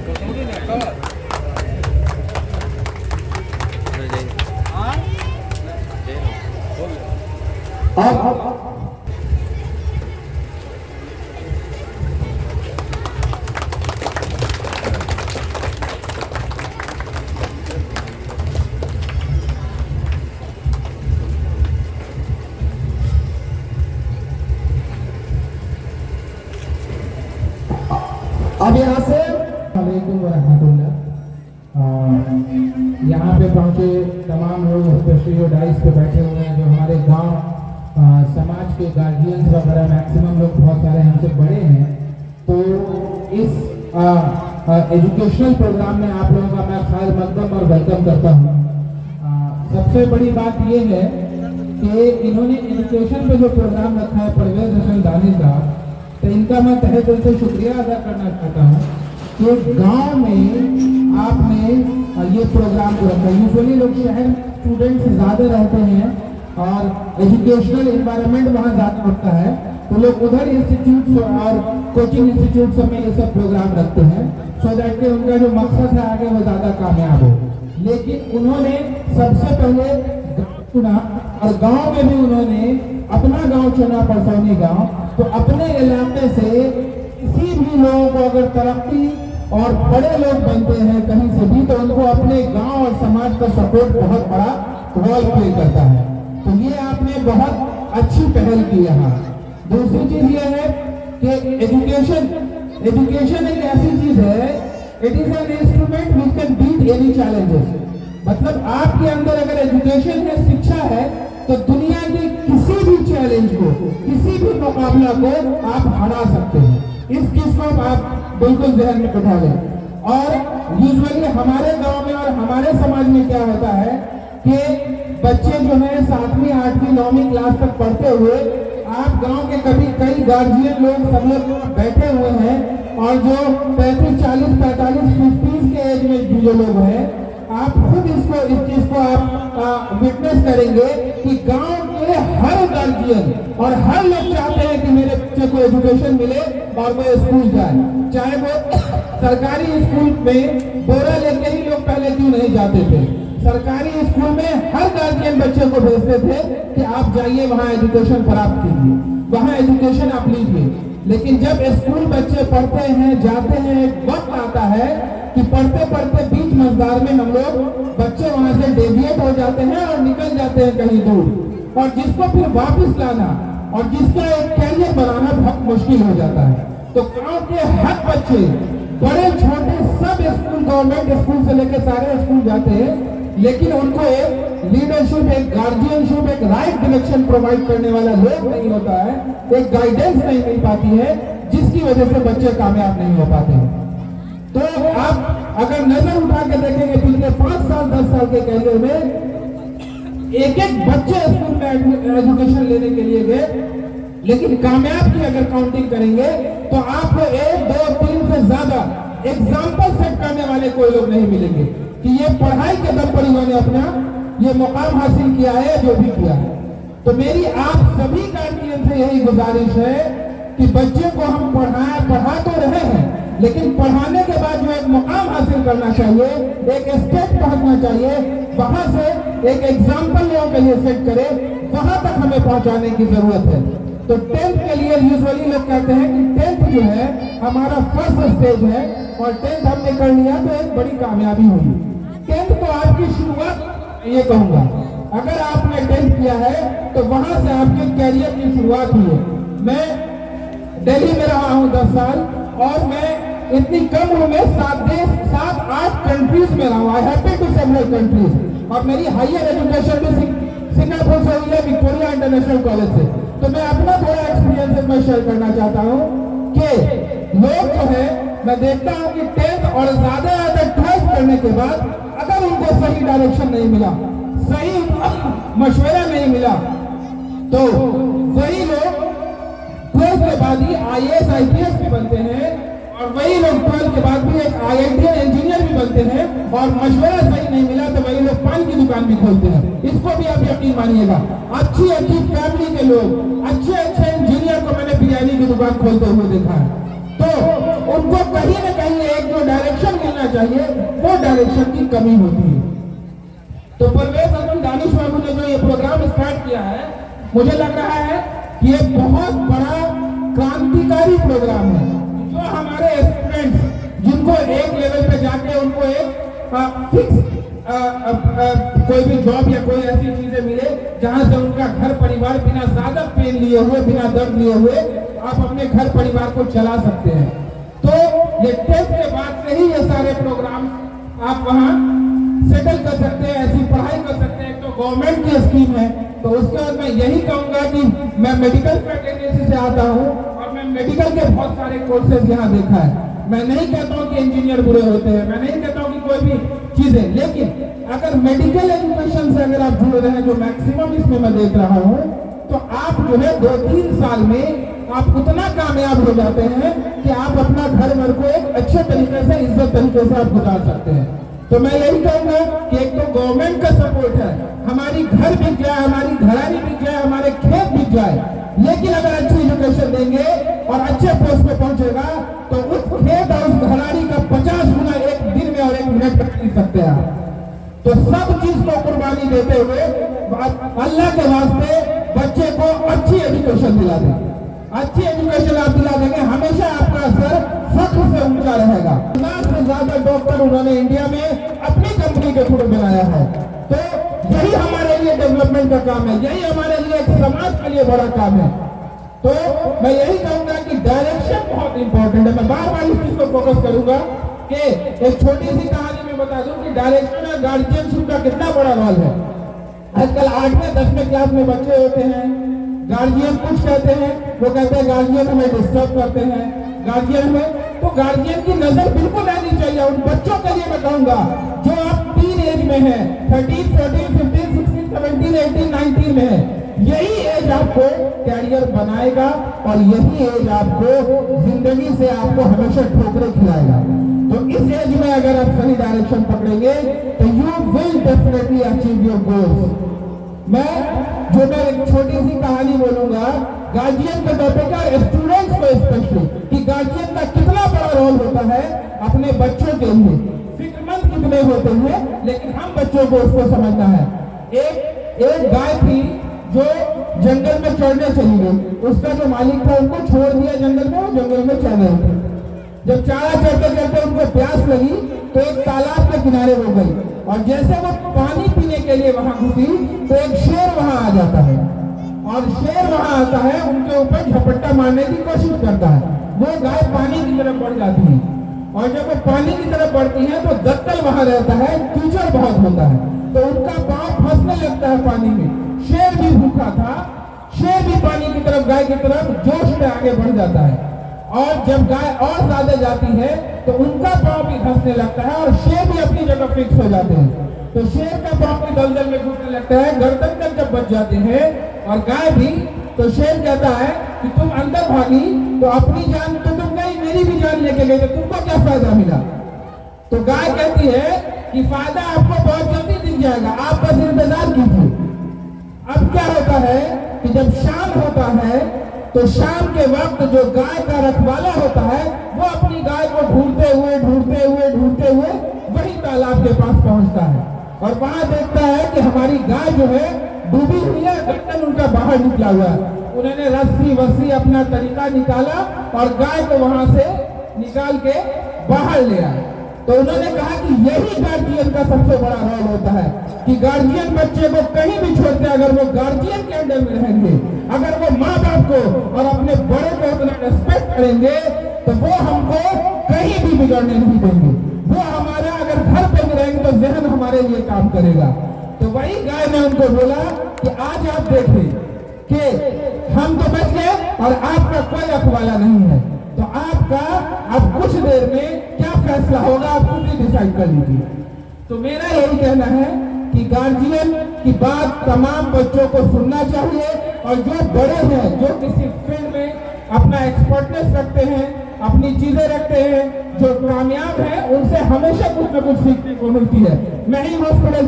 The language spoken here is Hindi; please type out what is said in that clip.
अब यहाँ से वालेकुम वरहमतुल्लाह। यहाँ पे पहुँचे तमाम लोग, स्पेशली जो डाइस पे बैठे हुए हैं, जो हमारे गांव समाज के गार्जियंस वगैरह, मैक्सिमम लोग बहुत सारे हमसे बड़े हैं। तो इस एजुकेशनल प्रोग्राम में आप लोगों का मैं खैर मकदम और वेलकम करता हूँ। सबसे बड़ी बात ये है कि इन्होंने एजुकेशन पे जो प्रोग्राम रखा है परवेज हसन दानिश का, तो इनका मैं तहे दिल से शुक्रिया अदा करना चाहता हूँ कि गांव में आपने ये प्रोग्राम को रखा। यूजुअली लोग शहर स्टूडेंट्स ज़्यादा रहते हैं और एजुकेशनल एनवायरनमेंट वहाँ ज़्यादा होता है, तो लोग उधर इंस्टीट्यूट्स और कोचिंग इंस्टीट्यूट्स में ये सब प्रोग्राम रखते हैं, सो दैट कि उनका जो मकसद है आगे वो ज़्यादा कामयाब हो। लेकिन उन्होंने सबसे पहले चुना और गाँव में भी उन्होंने अपना गाँव चुना, परसौनी गाँव। तो अपने इलाके से किसी भी लोगों को अगर तरक्की और बड़े लोग बनते हैं कहीं से भी, तो उनको अपने गांव और समाज का सपोर्ट बहुत बड़ा रोल प्ले करता है। तो ये आपने बहुत अच्छी पहल की यहाँ। दूसरी चीज ये है कि एजुकेशन एक ऐसी चीज है, it is an instrument which can beat any challenges. मतलब आपके अंदर अगर एजुकेशन है, शिक्षा है, तो दुनिया के किसी भी चैलेंज को, किसी भी मुकाबला को आप हरा सकते हैं। इस चीज को आप बिल्कुल ध्यान में बिठा लें। और यूजुअली हमारे गांव में और हमारे समाज में क्या होता है कि बच्चे जो है 7वीं 8वीं 9वीं क्लास तक पढ़ते हुए, आप गांव के कई गार्जियन लोग सब लोग बैठे हुए हैं, और जो 35 40 45 50 के एज में जो लोग हैं, आप खुद इस चीज को आप विटनेस करेंगे कि गांव के हर गार्जियन और हर लोग चाहते हैं कि मेरे बच्चे को एजुकेशन मिले और वो स्कूल जाए। चाहे वो सरकारी स्कूल में बोरा लेके ही लोग पहले क्यों नहीं जाते थे, सरकारी स्कूल में हर गार्जियन बच्चे को भेजते थे कि आप जाइए वहाँ एजुकेशन प्राप्त कीजिए, वहाँ एजुकेशन आप लीजिए। लेकिन जब स्कूल बच्चे पढ़ते हैं, जाते हैं, एक वक्त आता है कि पढ़ते पढ़ते बीच मझधार में हम लोग बच्चे वहां से डेविएट हो जाते हैं और निकल जाते हैं कहीं दूर, और जिसको फिर वापस लाना और जिसका एक कैरियर बनाना बहुत मुश्किल हो जाता है। तो गांव के हर बच्चे, बड़े छोटे, सब स्कूल, गवर्नमेंट स्कूल से लेकर सारे स्कूल जाते हैं, लेकिन उनको एक लीडरशिप, एक गार्जियनशिप, एक राइट डायरेक्शन प्रोवाइड करने वाला लोग नहीं होता है, एक गाइडेंस नहीं मिल पाती है, जिसकी वजह से बच्चे कामयाब नहीं हो पाते हैं। तो आप अगर नजर उठा के देखेंगे पिछले 5 साल 10 साल के कैरियर में, एक बच्चे स्कूल में एजुकेशन लेने के लिए गए, लेकिन कामयाब की अगर काउंटिंग करेंगे तो आपको 1 2 3 से ज्यादा एग्जाम्पल सेट करने वाले कोई लोग नहीं मिलेंगे कि ये पढ़ाई के दम पर इन्होंने अपना ये मुकाम हासिल किया है जो भी किया है। तो मेरी आप सभी गार्जियन से यही गुजारिश है कि बच्चे को हम पढ़ा तो रहे हैं, लेकिन पढ़ाने के बाद जो एक मुकाम हासिल करना चाहिए, एक स्टेप पहुंचना चाहिए, वहां से एक एग्जाम्पल लोगों के लिए सेट करे, वहां तक हमें पहुंचाने की जरूरत है। तो 10th के लिए यूजुअली लोग कहते हैं कि 10th जो है हमारा फर्स्ट स्टेज है, और 10th हमने कर लिया तो एक बड़ी कामयाबी हुई। 10th तो आपकी शुरुआत, ये कहूंगा, अगर आपने 10th किया है तो वहां से आपके कैरियर की शुरुआत हुई है। मैं दिल्ली में रहा हूं 10 साल, और मैं इतनी कम उम्र में 7-8 कंट्रीज में रहा हूं। I have been to several countries, और मेरी हायर एजुकेशन भी सिंगापुर से हुई है, विक्टोरिया इंटरनेशनल कॉलेज से। तो मैं अपना थोड़ा एक्सपीरियंस मैं शेयर करना चाहता हूँ कि लोग जो है, मैं देखता हूँ कि 10th और ज्यादा 12th करने के बाद अगर उनको सही डायरेक्शन नहीं मिला, सही मशवरा नहीं मिला, तो वही लोग 12th के बाद ही IAS IPS भी बनते हैं, और वही लोग 12th के बाद भी एक IIT इंजीनियर भी बनते हैं, और मशवरा सही नहीं मिला तो वही लोग पान की दुकान भी खोलते हैं। इसको भी आप यकीन मानिएगा। अच्छी फैमिली के लोग, अच्छे इंजीनियर को मैंने बिरयानी की दुकान खोलते हुए देखा है। तो उनको कहीं ना कहीं एक जो डायरेक्शन चाहिए, वो डायरेक्शन की कमी होती है। तो परवेज एवं दानिश बाबू ने जो ये प्रोग्राम स्टार्ट किया है, मुझे लग रहा है कि ये बहुत बड़ा क्रांतिकारी प्रोग्राम है। जो हमारे स्टूडेंट्स जिनको एक लेवल पे जाके उनको एक फिक्स कोई भी जॉब या कोई ऐसी चीजें मिले जहां से उनका घर परिवार बिना ज्यादा पेन लिए हुए, बिना दर्द लिए हुए आप अपने घर परिवार को चला सकते हैं। तो ये 10th के बाद से ही ये सारे प्रोग्राम आप वहां सेटल कर सकते हैं, ऐसी पढ़ाई कर सकते हैं। तो गवर्नमेंट की स्कीम है, तो उसके बाद मैं यही कहूंगा कि मैं मेडिकल फैकल्टी से आता हूं और मैं मेडिकल के बहुत सारे कोर्सेज यहाँ देखा है। मैं नहीं कहता हूँ कि इंजीनियर बुरे होते हैं, मैं नहीं कहता हूँ कि कोई भी चीजें, लेकिन अगर मेडिकल एजुकेशन से अगर आप जुड़ रहे हैं, जो मैक्सिमम इसमें मैं देख रहा हूँ, तो आप जो है 2-3 साल में आप उतना कामयाब हो जाते हैं कि आप अपना घर भर को एक अच्छे तरीके से, इज्जत तरीके से आप गुजार सकते हैं। तो मैं यही कहूंगा कि एक तो गवर्नमेंट का सपोर्ट है, हमारी घर बिक जाए, हमारी घरानी बिक जाए, हमारे खेत बिक जाए, लेकिन अगर अच्छी एजुकेशन देंगे और अच्छे पोस्ट पे पहुंचेगा तो उस खेत और उस घरानी का 50 गुना एक दिन में और एक मिनट में खरीद सकते हैं। तो सब चीज को कुर्बानी देते हुए अल्लाह के वास्ते बच्चे को अच्छी एजुकेशन दिला दें। अच्छी एजुकेशन आप दिला देंगे, हमेशा आपका सर फख्र से ऊंचा रहेगा। 50 से ज्यादा डॉक्टर उन्होंने इंडिया में अपनी कंपनी के थ्रू बनाया है। तो यही हमारे लिए डेवलपमेंट का काम है, यही हमारे लिए एक समाज के लिए बड़ा काम है। तो मैं यही कहूंगा कि डायरेक्शन बहुत इंपॉर्टेंट है। मैं बार बार इस चीज को फोकस करूंगा कि एक छोटी सी कहानी में बता दूं कि डायरेक्शन और गार्जियनशिप का कितना बड़ा रोल है। आजकल 8वें 10वें क्लास में बच्चे होते हैं, गार्जियन कुछ कहते हैं, वो कहते हैं गार्जियन हमें डिस्टर्ब करते हैं, गार्जियन में, तो गार्जियन की नजर बिल्कुल रहनी चाहिए उन बच्चों के लिए। मैं कहूंगा जो आप टीन एज में है, 13, 14, 15, 16, 17, 18, 19 में है, यही एज आपको कैरियर बनाएगा और यही एज आपको जिंदगी से आपको हमेशा ठोकरें खिलाएगा। तो इस एज में अगर आप सही डायरेक्शन पकड़ेंगे तो you will definitely achieve your goals. मैं एक छोटी सी कहानी बोलूंगा गार्जियन के टॉपिक का, स्टूडेंट्स को स्पेशली, कि गार्जियन का कितना बड़ा रोल होता है अपने बच्चों के लिए। फिक्रमंद कितने होते हैं, लेकिन हम बच्चों को उसको समझना है। एक गाय थी जो जंगल में चढ़ने चली गई, उसका जो मालिक था उनको छोड़ दिया जंगल में, वो जंगल में चढ़ रहे थे। जब चारा चढ़ते चढ़ते उनको प्यास लगी तो एक तालाब के किनारे हो गई, और जैसे वो पानी पीने के लिए वहां घुसी तो एक शेर वहां आ जाता है, और शेर वहां आता है, उनके ऊपर झपट्टा मारने की कोशिश करता है। वो गाय पानी की तरफ बढ़ जाती है, और जब वो पानी की तरफ बढ़ती है तो दत्तल वहां रहता है, कीचड़ बहुत होता है, तो उनका पांव फंसने लगता है पानी में। शेर भी भूखा था, शेर भी पानी की तरफ, गाय की तरफ जोश में आगे बढ़ जाता है, और जब गाय और ज्यादा जाती है तो उनका पांव भी धंसने लगता है और शेर भी अपनी जगह फिक्स हो जाते हैं। तो शेर का पांव भी दलदल में घुसने लगता है, गर्दन तक जब बच जाते हैं और गाय भी, तो शेर कहता है कि तुम अंदर भागी तो अपनी जान तो तुम गई, मेरी भी जान लेके गई, तो तुमको क्या फायदा मिला? तो गाय कहती है कि फायदा आपको बहुत जल्दी दिख जाएगा, आप बस इंतजार कीजिए। अब क्या होता है कि जब शाम होता है तो शाम के वक्त जो गाय का रखवाला होता है वो अपनी गाय को ढूंढते हुए वही तालाब के पास पहुंचता है, और वहां देखता है कि हमारी गाय जो है डूबी हुई है, गर्दन उनका बाहर निकला हुआ है। उन्होंने रस्सी वस्सी अपना तरीका निकाला और गाय को वहां से निकाल के बाहर ले आए। तो उन्होंने कहा कि यही गार्जियन का सबसे बड़ा रोल होता है कि गार्जियन बच्चे को कहीं भी छोड़ते, अगर वो गार्जियन के अंडर में रहेंगे, अगर वो माँ बाप को और अपने बड़े को उतना रेस्पेक्ट करेंगे तो वो हमको कहीं भी बिगड़ने नहीं देंगे। वो हमारा अगर घर पे भी रहेंगे तो जहन हमारे लिए काम करेगा। तो वही गाय ने उनको बोला कि आज आप देखें कि हम तो बच गए और आपका कोई रखवाला नहीं है, तो आपका अब कुछ देर में क्या फैसला होगा आप खुद ही डिसाइड कर लीजिए। तो मेरा यही कहना है कि गार्जियन की बात तमाम बच्चों को सुनना चाहिए, और जो बड़े हैं, जो किसी फील्ड में अपना एक्सपर्टनेस रखते हैं, अपनी चीजें रखते हैं, जो कामयाब हैं, उनसे हमेशा कुछ न कुछ सीखने को मिलती है। मैं ही हॉस्पिटल